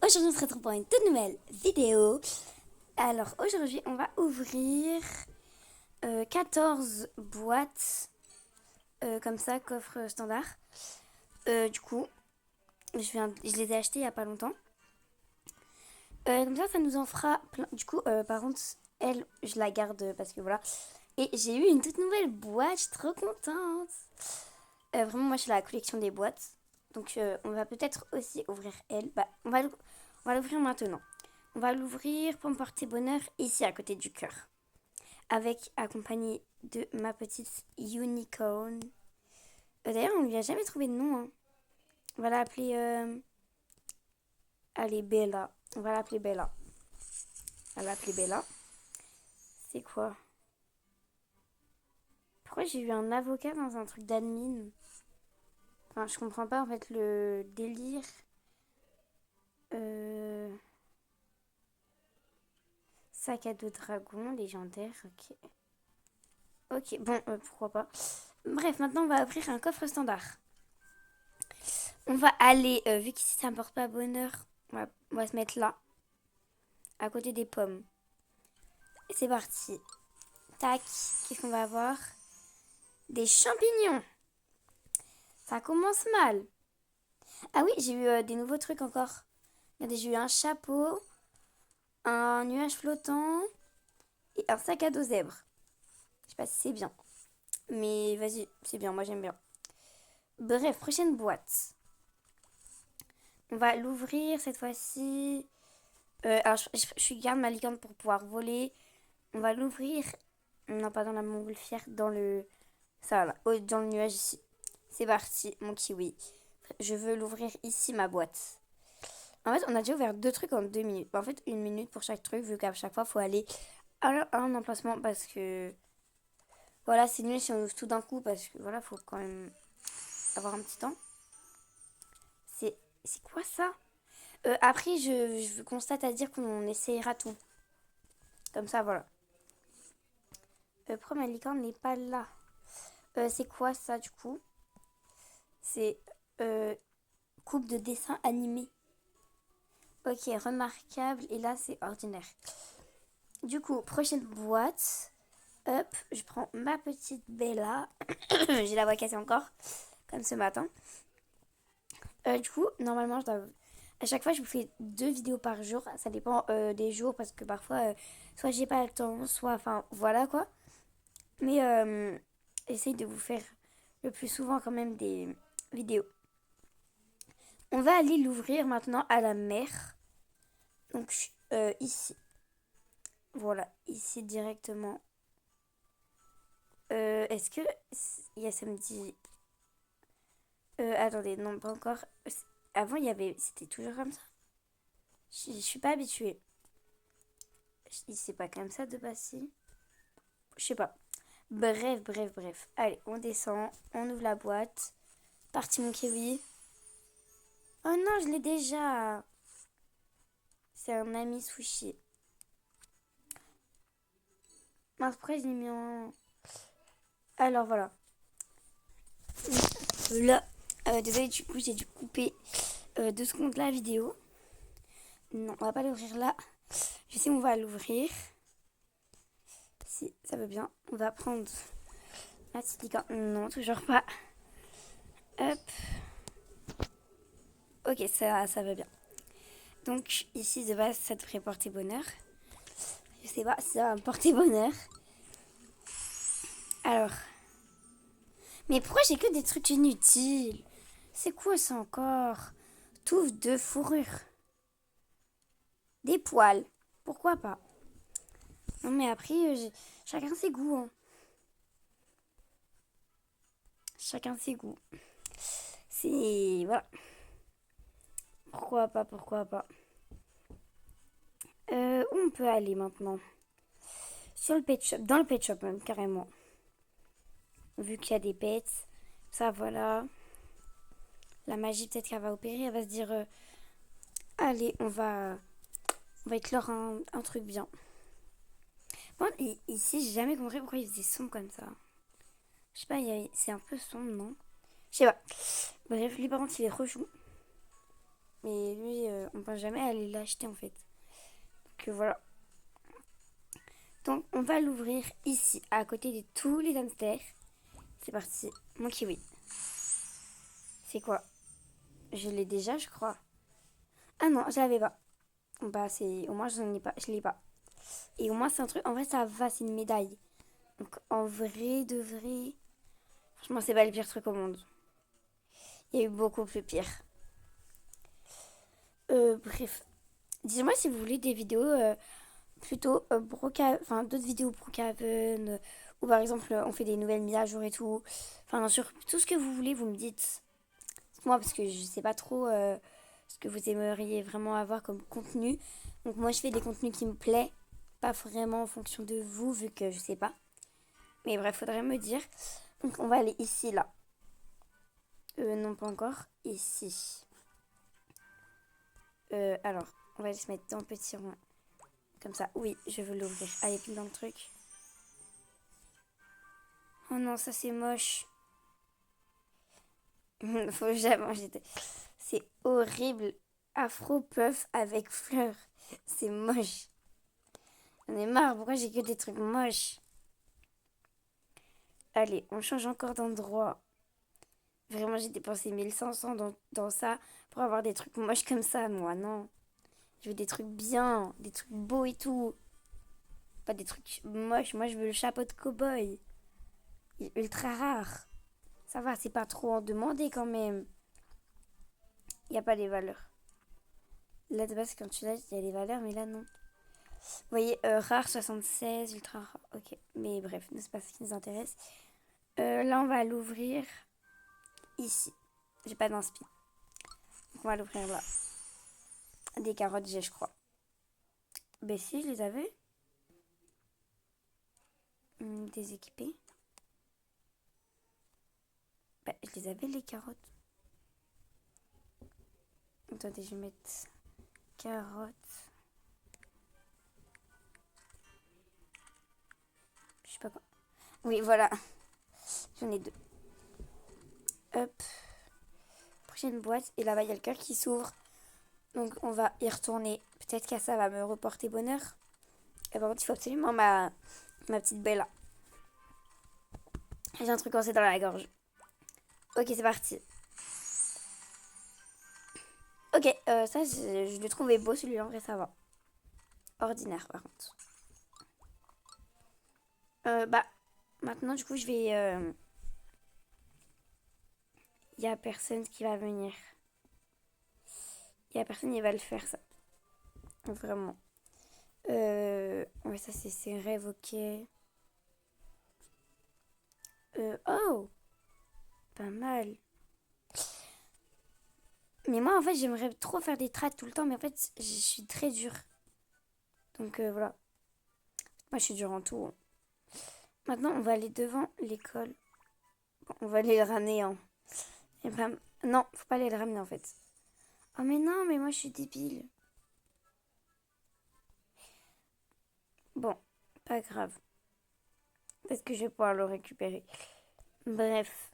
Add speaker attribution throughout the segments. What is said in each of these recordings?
Speaker 1: Aujourd'hui on se retrouve pour une toute nouvelle vidéo. Alors aujourd'hui on va ouvrir 14 boîtes comme ça, coffre standard. Du coup je les ai achetées il n'y a pas longtemps. Comme ça nous en fera plein. Du coup par contre elle je la garde parce que voilà. Et j'ai eu une toute nouvelle boîte, je suis trop contente. Vraiment moi je suis la collection des boîtes. Donc on va peut-être aussi ouvrir elle. Bah on va l'ouvrir maintenant. On va l'ouvrir pour me porter bonheur ici à côté du cœur. Avec accompagné de ma petite unicorn. D'ailleurs, on lui a jamais trouvé de nom. Hein. On va l'appeler. Allez, Bella. On va l'appeler Bella. On va l'appeler Bella. C'est quoi? Pourquoi j'ai eu un avocat dans un truc d'admin? Enfin, je comprends pas en fait le délire. Euh... Sac à dos dragon, légendaire, ok. Ok, bon, pourquoi pas. Bref, maintenant on va ouvrir un coffre standard. On va aller, vu qu'ici ça ne porte pas bonheur, on va se mettre là, à côté des pommes. Et c'est parti. Tac, qu'est-ce qu'on va avoir? Des champignons. Ça commence mal. Ah oui, j'ai eu des nouveaux trucs encore. Regardez, j'ai eu un chapeau, un nuage flottant et un sac à dos zèbre. Je sais pas si c'est bien. Mais vas-y, c'est bien, moi j'aime bien. Bref, prochaine boîte. On va l'ouvrir cette fois-ci. Alors, je suis garde ma licorne pour pouvoir voler. On va l'ouvrir. Non, pas dans la montgolfière, dans le. Ça, là, dans le nuage ici. C'est parti, mon kiwi. Je veux l'ouvrir ici, ma boîte. En fait, on a déjà ouvert deux trucs en 2 minutes. En fait, 1 minute pour chaque truc, vu qu'à chaque fois, il faut aller à un emplacement parce que. Voilà, c'est nul si on ouvre tout d'un coup parce que voilà, faut quand même avoir un petit temps. C'est quoi ça? Après, je constate à dire qu'on essayera tout. Comme ça, voilà. Pourquoi ma licorne n'est pas là? C'est quoi ça, du coup? C'est euh, coupe de dessin animé. Ok, remarquable. Et là, c'est ordinaire. Du coup, prochaine boîte. Hop, je prends ma petite Bella. J'ai la voix cassée encore, comme ce matin. Du coup, normalement, à chaque fois, je vous fais 2 vidéos par jour. Ça dépend des jours parce que parfois, soit j'ai pas le temps, soit, enfin, voilà quoi. Mais j'essaye de vous faire le plus souvent quand même des vidéos. On va aller l'ouvrir maintenant à la mer. Donc ici. Voilà, ici directement. Est-ce que il y a samedi? Attendez, non, pas encore. Avant, il y avait. C'était toujours comme ça. Je suis pas habituée. C'est pas comme ça de passer. Je sais pas. Bref. Allez, on descend. On ouvre la boîte. Parti mon kiwi. Oh non, je l'ai déjà. C'est un ami sushi. Mince, pourquoi je l'ai mis en. Alors voilà. Là, désolé, du coup, j'ai dû couper 2 secondes la vidéo. Non, on va pas l'ouvrir là. Je sais, on va l'ouvrir. Si ça veut bien. On va prendre la petite licorne. Non, toujours pas. Hop. Ok, ça va bien. Donc, ici, de base, ça devrait porter bonheur. Je sais pas si ça va me porter bonheur. Alors. Mais pourquoi j'ai que des trucs inutiles? C'est quoi ça encore? Touffe de fourrure. Des poils. Pourquoi pas? Non, mais après, chacun ses goûts. Hein. Chacun ses goûts. C'est. Voilà. Pourquoi pas. Où on peut aller maintenant? Sur le pet shop. Dans le pet shop, même, carrément. Vu qu'il y a des pets. Ça, voilà. La magie, peut-être qu'elle va opérer. Elle va se dire allez, on va éclore un truc bien. Bon, ici, j'ai jamais compris pourquoi il faisait sombre comme ça. Je sais pas, c'est un peu sombre, non? Je sais pas. Bref, lui, par contre, il est rechou. Mais lui, on pense jamais aller l'acheter en fait. Donc voilà. Donc on va l'ouvrir ici, à côté de tous les hamsters. C'est parti. Mon kiwi. C'est quoi? Je l'ai déjà, je crois. Ah non, je l'avais pas. Bah c'est. Au moins je n'en ai pas. Je l'ai pas. Et au moins c'est un truc. En vrai ça va, c'est une médaille. Donc en vrai, de vrai. Franchement, c'est pas le pire truc au monde. Il y a eu beaucoup plus pire. Bref. Dites-moi si vous voulez des vidéos plutôt enfin d'autres vidéos Brookhaven, ou par exemple on fait des nouvelles mises à jour et tout. Enfin sur tout ce que vous voulez, vous me dites. Moi parce que je sais pas trop ce que vous aimeriez vraiment avoir comme contenu. Donc moi je fais des contenus qui me plaisent, pas vraiment en fonction de vous vu que je sais pas. Mais bref, faudrait me dire. Donc on va aller ici là. Non pas encore. Ici. Alors, on va se mettre dans le petit rond. Comme ça. Oui, je veux l'ouvrir. Allez, plus dans le truc. Oh non, ça c'est moche. Faut jamais. C'est horrible. Afro puff avec fleurs. C'est moche. J'en ai marre. Pourquoi j'ai que des trucs moches? Allez, on change encore d'endroit. Vraiment, j'ai dépensé 1500 dans ça pour avoir des trucs moches comme ça. Moi, non. Je veux des trucs bien, des trucs beaux et tout. Pas des trucs moches. Moi, je veux le chapeau de cow-boy. Il est ultra rare. Ça va, c'est pas trop en demander quand même. Il n'y a pas les valeurs. Là, de base, quand tu l'as, il y a les valeurs, mais là, non. Vous voyez, rare 76, ultra rare. Ok, mais bref, c'est pas ce qui nous intéresse. Là, on va l'ouvrir ici. J'ai pas d'inspi. Donc, on va l'ouvrir là. Des carottes, j'ai, je crois. Ben si, je les avais. Déséquipées. Ben, je les avais, les carottes. Attendez, je vais mettre carottes. Je sais pas quoi. Oui, voilà. J'en ai deux. Hop. Prochaine boîte. Et là-bas, il y a le cœur qui s'ouvre. Donc, on va y retourner. Peut-être que ça va me reporter bonheur. Et par contre, il faut absolument ma petite Bella. J'ai un truc coincé dans la gorge. Ok, c'est parti. Ok, ça, je le trouvais beau celui-là. En vrai, ça va. Ordinaire, par contre. Bah, maintenant, du coup, je vais... Il y a personne qui va venir. Il y a personne qui va le faire, ça. Vraiment. Ouais, ça, c'est rêve, ok. Oh, pas mal. Mais moi, en fait, j'aimerais trop faire des trades tout le temps, mais en fait, je suis très dure. Donc, voilà. Moi, je suis dure en tout. Maintenant, on va aller devant l'école. Bon, on va aller le ramener, hein. Et ben, non, faut pas aller le ramener, en fait. Oh, mais non, mais moi, je suis débile. Bon, pas grave. Est-ce que je vais pouvoir le récupérer? Bref.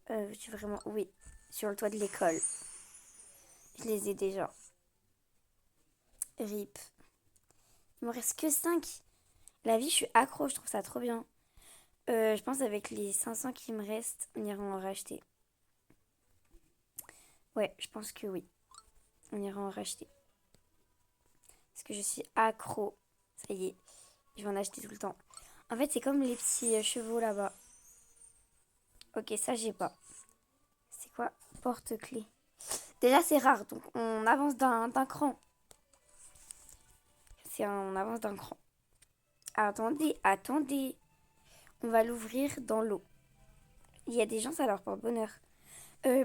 Speaker 1: Je suis vraiment... Oui, sur le toit de l'école. Je les ai déjà. RIP. Il me reste que 5. La vie, je suis accro, je trouve ça trop bien. Je pense avec les 500 qui me restent, on ira en racheter. Ouais, je pense que oui. On ira en racheter. Parce que je suis accro. Ça y est, je vais en acheter tout le temps. En fait, c'est comme les petits chevaux là-bas. Ok, ça, j'ai pas. C'est quoi? Porte-clés. Déjà, c'est rare, donc on avance d'un cran. On avance d'un cran. Attendez, attendez. On va l'ouvrir dans l'eau. Il y a des gens, ça leur porte bonheur.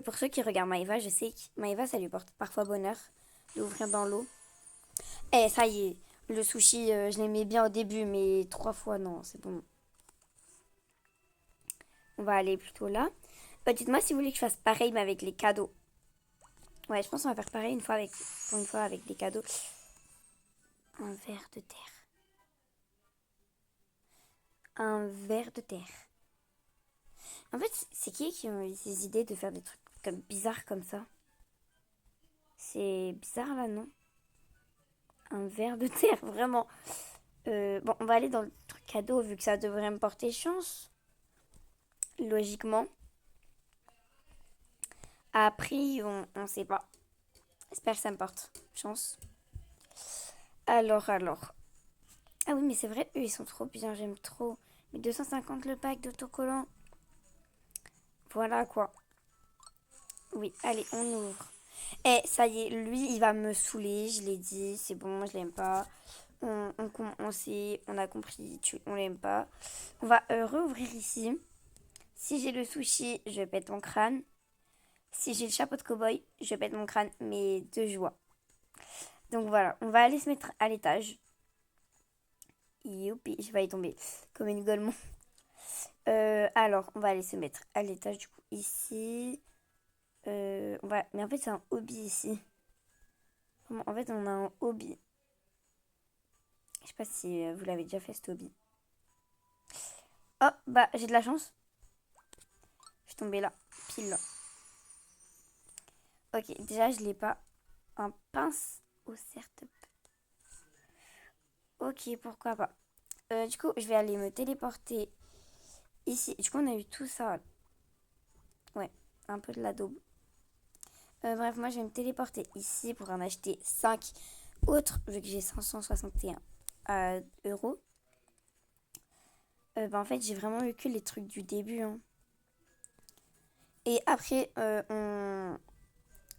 Speaker 1: Pour ceux qui regardent Maëva, je sais que Maëva, ça lui porte parfois bonheur d'ouvrir dans l'eau. Eh, ça y est, le sushi, je l'aimais bien au début, mais 3 fois, non, c'est bon. On va aller plutôt là. Dites-moi si vous voulez que je fasse pareil, mais avec les cadeaux. Ouais, je pense qu'on va faire pareil pour une fois avec les cadeaux. Un ver de terre. Un ver de terre. En fait, c'est qui ont eu ces idées de faire des trucs comme bizarres comme ça? C'est bizarre là, non? Un ver de terre, vraiment. Bon, on va aller dans le truc cadeau vu que ça devrait me porter chance. Logiquement. Après, on sait pas. J'espère que ça me porte chance. Alors. Ah oui, mais c'est vrai, eux, ils sont trop bien, j'aime trop. Mais 250 le pack d'autocollants. Voilà quoi. Oui, allez, on ouvre. Eh, ça y est, lui, il va me saouler, je l'ai dit, c'est bon, je l'aime pas. On sait, on a compris, on l'aime pas. On va rouvrir ici. Si j'ai le sushi, je pète mon crâne. Si j'ai le chapeau de cow-boy, je pète mon crâne, mais de joie. Donc voilà, on va aller se mettre à l'étage. Youpi, je vais y tomber comme une golemon. Alors, on va aller se mettre à l'étage du coup ici. Mais en fait, c'est un hobby ici. En fait, on a un hobby. Je sais pas si vous l'avez déjà fait, ce hobby. Oh, bah, j'ai de la chance. Je suis tombée là, pile là. Ok, déjà, je l'ai pas. Un pince au certes. Ok, pourquoi pas. Du coup, je vais aller me téléporter ici. Du coup, on a eu tout ça. Ouais, un peu de la daube. Bref, moi, je vais me téléporter ici pour en acheter 5 autres, vu que j'ai 561 euros. En fait, j'ai vraiment eu que les trucs du début. Hein. Et après,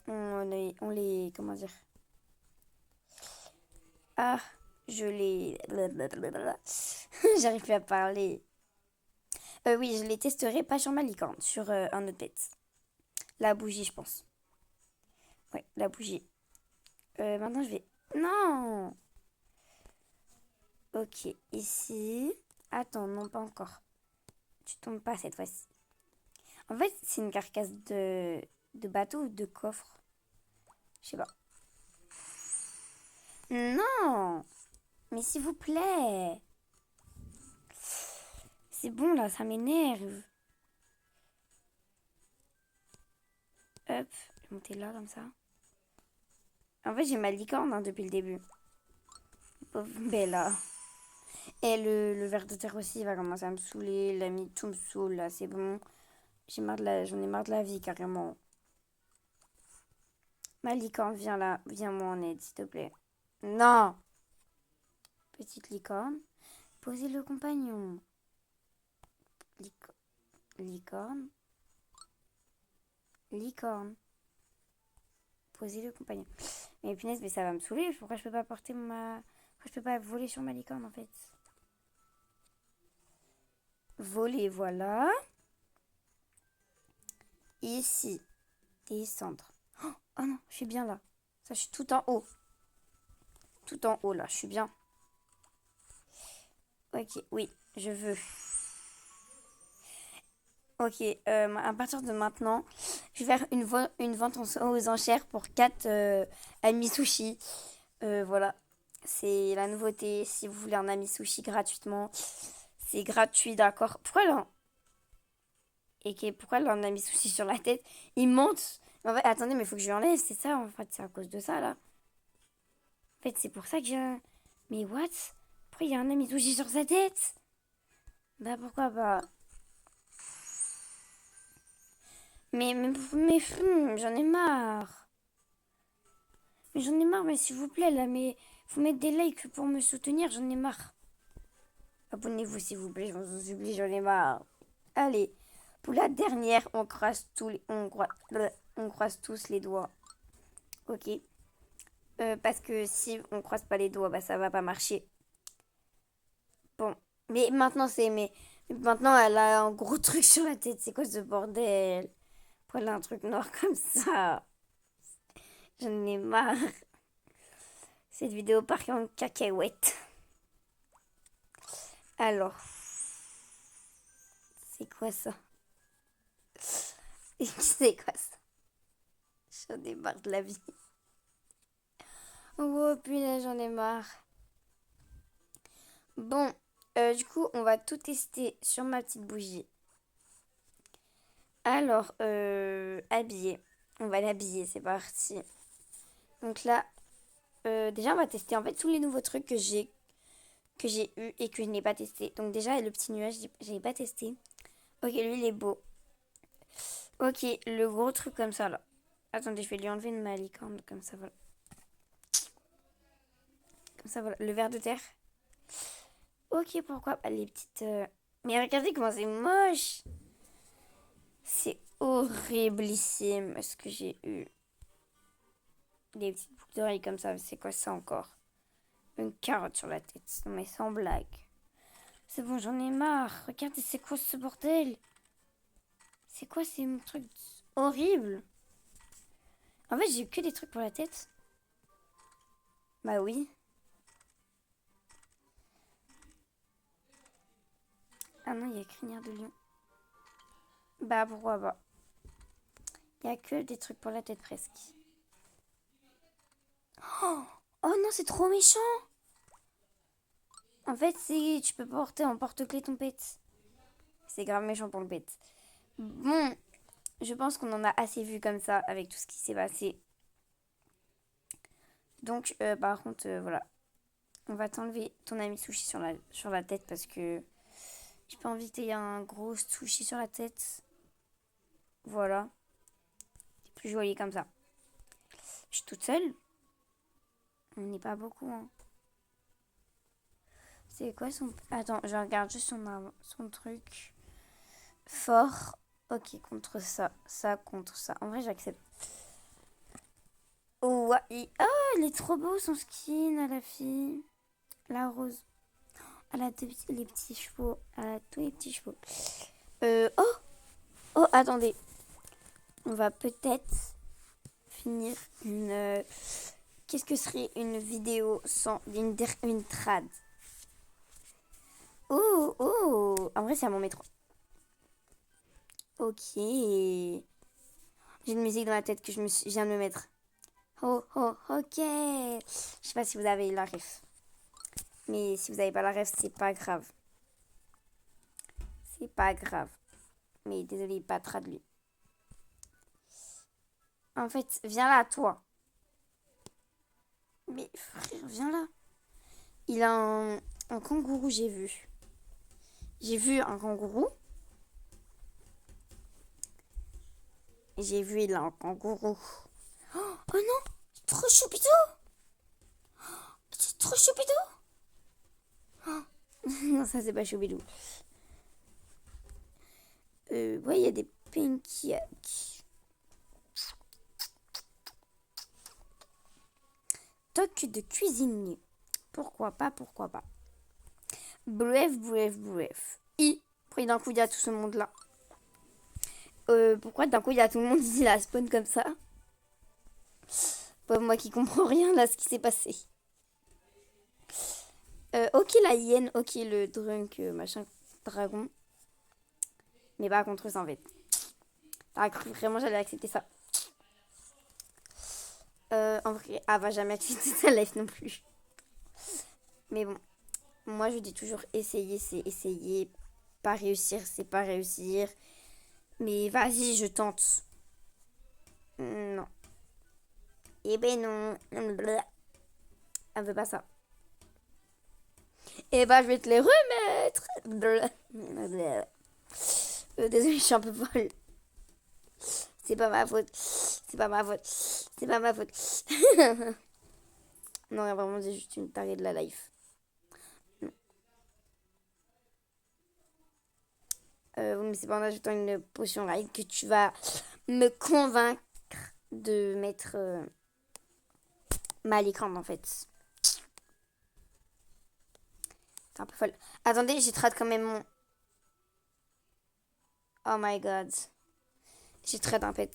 Speaker 1: on les. Comment dire? Ah, je les. Blablabla. J'arrive plus à parler. Oui, je les testerai pas sur ma licorne, sur un autre pet. La bougie, je pense. Ouais, la bougie. Maintenant, je vais. Non! Ok, ici. Attends, non, pas encore. Tu tombes pas cette fois-ci. En fait, c'est une carcasse de bateau ou de coffre. Je sais pas. Non! Mais s'il vous plaît! C'est bon là, ça m'énerve. Hop, je vais monter là comme ça. En fait, j'ai ma licorne hein, depuis le début. Pauvre Bella. Et le ver de terre aussi, il va commencer à me saouler. L'ami, tout me saoule là, c'est bon. J'en ai marre de la vie carrément. Ma licorne, viens là, viens-moi en aide, s'il te plaît. Non! Petite licorne. Posez le compagnon. Licorne. Licorne. Posez le compagnon. Mais punaise, mais ça va me saouler. Pourquoi je peux pas porter ma. Pourquoi je peux pas voler sur ma licorne en fait? Voler, voilà. Ici. Descendre. Oh non, je suis bien là. Ça, je suis tout en haut. Tout en haut là, je suis bien. Ok, oui, je veux. Ok, à partir de maintenant, je vais faire une vente aux enchères pour 4 amis sushi. Voilà, c'est la nouveauté. Si vous voulez un ami sushi gratuitement, c'est gratuit, d'accord. Pourquoi il a un ami sushi sur la tête? Il monte. En fait, attendez, mais il faut que je lui enlève, c'est ça, en fait, c'est à cause de ça, là. En fait, c'est pour ça que j'ai un... Mais what? Pourquoi il y a un ami sushi sur sa tête? Bah, pourquoi pas? Mais j'en ai marre. Mais j'en ai marre, mais s'il vous plaît, là, mais faut mettre des likes pour me soutenir, j'en ai marre. Abonnez-vous, s'il vous plaît, je vous en supplie, j'en ai marre. Allez, pour la dernière, on croise tous les doigts. Ok. Parce que si on croise pas les doigts, bah ça va pas marcher. Bon. Mais maintenant, elle a un gros truc sur la tête. C'est quoi ce bordel? Pourquoi elle a un truc noir comme ça? J'en ai marre. Cette vidéo part en cacahuète. Alors, c'est quoi ça? C'est quoi ça? J'en ai marre de la vie. Oh punaise, j'en ai marre. Bon, du coup, on va tout tester sur ma petite bougie. Alors, habiller. On va l'habiller, c'est parti. Donc là, déjà, on va tester en fait tous les nouveaux trucs que j'ai eu et que je n'ai pas testé. Donc déjà, le petit nuage, j'ai pas testé. Ok, lui, il est beau. Ok, le gros truc comme ça, là. Attendez, je vais lui enlever ma licorne, comme ça, voilà. Comme ça, voilà. Le ver de terre. Ok, pourquoi pas les petites... Mais regardez comment c'est moche. C'est horriblissime ce que j'ai eu. Des petites boucles d'oreilles comme ça. C'est quoi ça encore? Une carotte sur la tête. Non mais sans blague. C'est bon, j'en ai marre. Regardez, c'est quoi ce bordel? C'est quoi ces trucs horribles? En fait, j'ai eu que des trucs pour la tête. Bah oui. Ah non, il y a crinière de lion. Bah pourquoi pas. Il y a que des trucs pour la tête presque. Oh, oh non, c'est trop méchant. En fait, c'est tu peux porter en porte-clés ton pet. C'est grave méchant pour le pet. Bon, je pense qu'on en a assez vu comme ça avec tout ce qui s'est passé. Donc, par contre, voilà. On va t'enlever ton ami sushi sur la tête parce que j'ai pas envie que t'aies un gros sushi sur la tête. Voilà. C'est plus joli comme ça. Je suis toute seule. On n'est pas beaucoup, hein. C'est quoi son... Attends, je regarde juste son truc. Fort. Ok, contre ça. Ça, contre ça. En vrai, j'accepte. Oh, ouais. Oh, il est trop beau son skin à la fille. La rose. Elle a les petits chevaux. Elle a tous les petits chevaux. Oh. Oh, attendez. On va peut-être finir une... Qu'est-ce que serait une vidéo sans une trad? Oh, oh. En vrai, c'est à mon métro. Ok. J'ai une musique dans la tête que je viens de me mettre. Oh, oh, ok. Je sais pas si vous avez la ref. Mais si vous n'avez pas la ref, c'est pas grave. C'est pas grave. Mais désolé, pas traduit. En fait, viens là, toi. Mais frère, viens là. Il a un kangourou, j'ai vu. J'ai vu un kangourou. J'ai vu, il a un kangourou. Oh, oh non, trop choupidou. C'est trop choupidou. Oh. Non, ça c'est pas choupidou. Ouais, il y a des pinkiaks. Toc de cuisinier. Pourquoi pas, pourquoi pas. Bref, bref, bref. Pourquoi d'un coup il y a tout ce monde-là? Pourquoi d'un coup il y a tout le monde qui la spawn comme ça? Pas moi qui comprends rien là ce qui s'est passé. Ok la hyène, ok le drunk machin dragon. Mais pas contre ça en fait. T'as cru vraiment j'allais accepter ça? En vrai, elle va jamais accepter sa life non plus. Mais bon, moi je dis toujours essayer, c'est essayer. Pas réussir, c'est pas réussir. Mais vas-y, je tente. Non. Eh ben non. Elle veut pas ça. Eh ben je vais te les remettre. Désolée, je suis un peu folle. C'est pas ma faute. C'est pas ma faute. C'est pas ma faute. Non, vraiment, c'est juste une tarée de la life. Mais c'est pas en ajoutant une potion live que tu vas me convaincre de mettre ma licorne en fait. C'est un peu folle. Attendez, j'ai trade quand même mon... Oh my god. J'ai trade un pet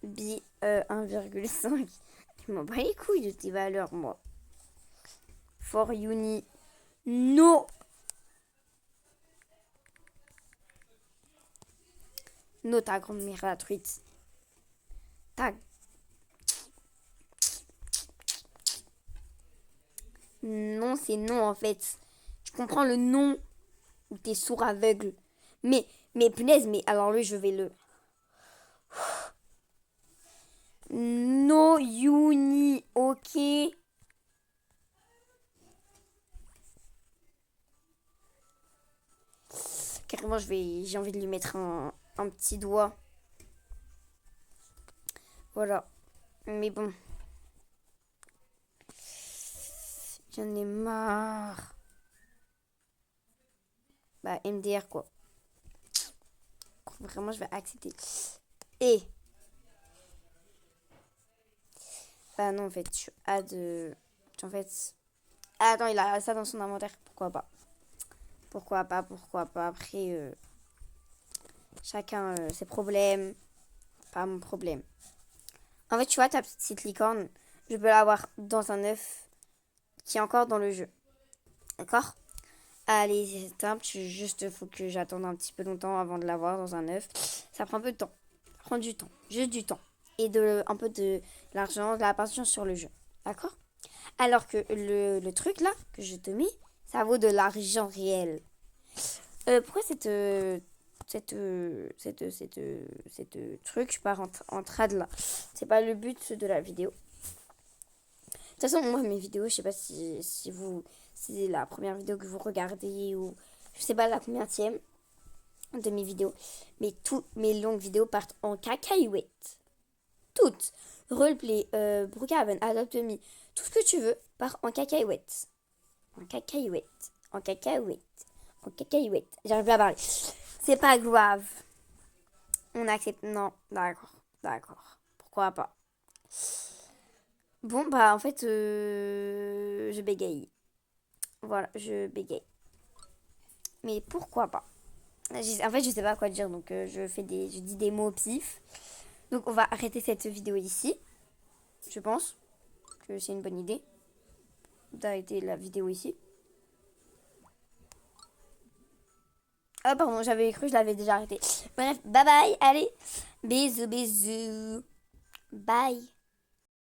Speaker 1: B 1,5. Je m'en bats les couilles de tes valeurs, moi. For uni. No. No, ta grand-mère la truite. Ta... Non, c'est non en fait. Je comprends le non ou t'es sourd aveugle. Mais punaise, mais alors lui, je vais le... No uni, ok. Carrément, j'ai envie de lui mettre un petit doigt. Voilà. Mais bon. J'en ai marre. Bah, MDR, quoi. Vraiment, je vais accepter. Et. Bah non, en fait, je suis En fait... Ah, attends, il a ça dans son inventaire. Pourquoi pas? Pourquoi pas? Pourquoi pas? Après, chacun ses problèmes. Pas mon problème. En fait, tu vois, ta petite licorne, je peux l'avoir dans un œuf qui est encore dans le jeu. D'accord? Allez, c'est simple. Juste, faut que j'attende un petit peu longtemps avant de l'avoir dans un œuf. Ça prend un peu de temps. Ça prend du temps. Juste du temps. Et un peu de l'argent, de la patience sur le jeu. D'accord? Alors que le truc là, que je te mets, ça vaut de l'argent réel. Pourquoi cette truc, je pars en trad là. C'est pas le but de la vidéo. De toute façon, moi, mes vidéos, je sais pas si c'est la première vidéo que vous regardez ou je sais pas la combienième de mes vidéos. Mais toutes mes longues vidéos partent en cacahuète. Toutes. Roleplay, Brookhaven, Adopt Me, tout ce que tu veux part en cacahuète. En cacahuète. En cacahuète. En cacahuète. J'arrive pas à parler. C'est pas grave. On accepte. Non, d'accord. D'accord. Pourquoi pas? Bon, bah, en fait, je bégaye. Voilà, je bégaye. Mais pourquoi pas? En fait, je sais pas quoi dire, donc je dis des mots au pif. Donc, on va arrêter cette vidéo ici. Je pense que c'est une bonne idée d'arrêter la vidéo ici. Ah, pardon, j'avais cru que je l'avais déjà arrêté. Bref, bye bye, allez. Bisous, bisous. Bye.